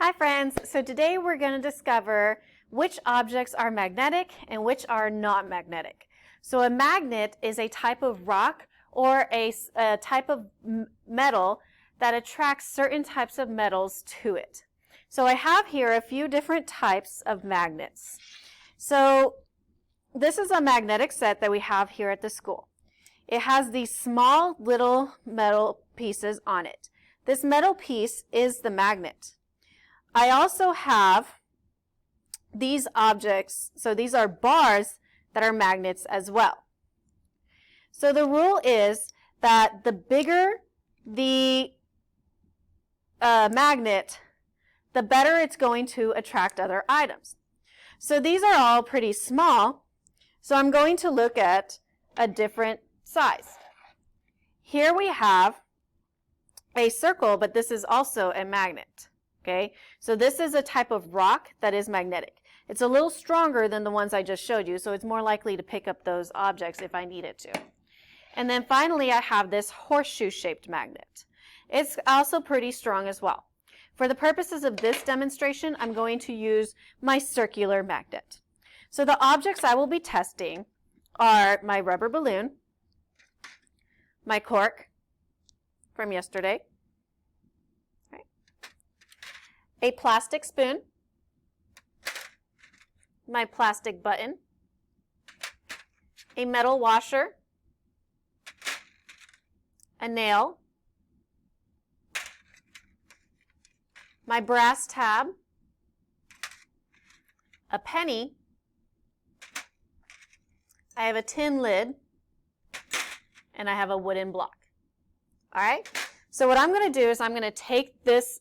Hi friends, so today we're going to discover which objects are magnetic and which are not magnetic. So a magnet is a type of rock or a type of metal that attracts certain types of metals to it. So I have here a few different types of magnets. So this is a magnetic set that we have here at the school. It has these small little metal pieces on it. This metal piece is the magnet. I also have these objects, so these are bars that are magnets as well. So the rule is that the bigger the magnet, the better it's going to attract other items. So these are all pretty small, so I'm going to look at a different size. Here we have a circle, but this is also a magnet. Okay, so this is a type of rock that is magnetic. It's a little stronger than the ones I just showed you, so it's more likely to pick up those objects if I need it to. And then finally, I have this horseshoe-shaped magnet. It's also pretty strong as well. For the purposes of this demonstration, I'm going to use my circular magnet. So the objects I will be testing are my rubber balloon, my cork from yesterday, a plastic spoon, my plastic button, a metal washer, a nail, my brass tab, a penny, I have a tin lid, and I have a wooden block. All right? So what I'm going to do is I'm going to take this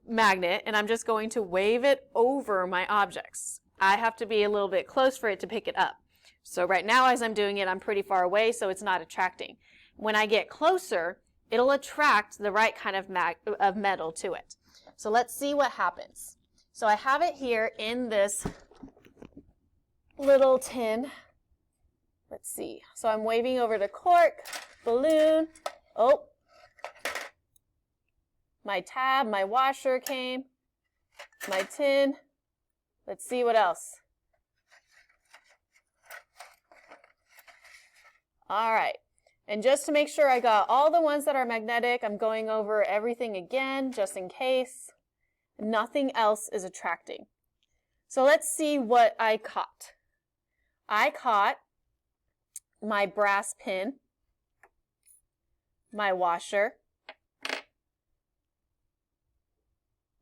magnet and I'm just going to wave it over my objects. I have to be a little bit close for it to pick it up. So right now as I'm doing it, I'm pretty far away, so it's not attracting. When I get closer, it'll attract the right kind of metal to it. So let's see what happens. So I have it here in this little tin. Let's see. So I'm waving over the cork, balloon. Oh, my tab, my washer came, my tin. Let's see what else. All right. And just to make sure I got all the ones that are magnetic, I'm going over everything again, just in case. Nothing else is attracting. So let's see what I caught. I caught my brass pin, my washer,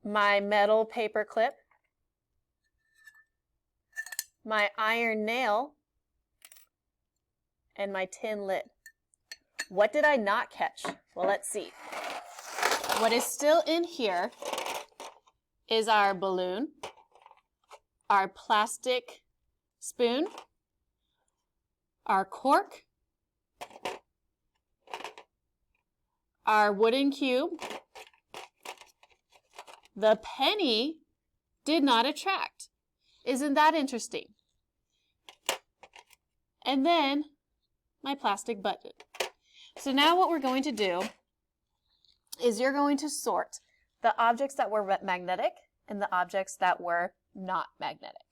my metal paper clip, my iron nail, and my tin lid. What did I not catch? Well, let's see. What is still in here is our balloon, our plastic spoon, our cork, our wooden cube. The penny did not attract. Isn't that interesting? And then my plastic button. So now what we're going to do is you're going to sort the objects that were magnetic and the objects that were not magnetic.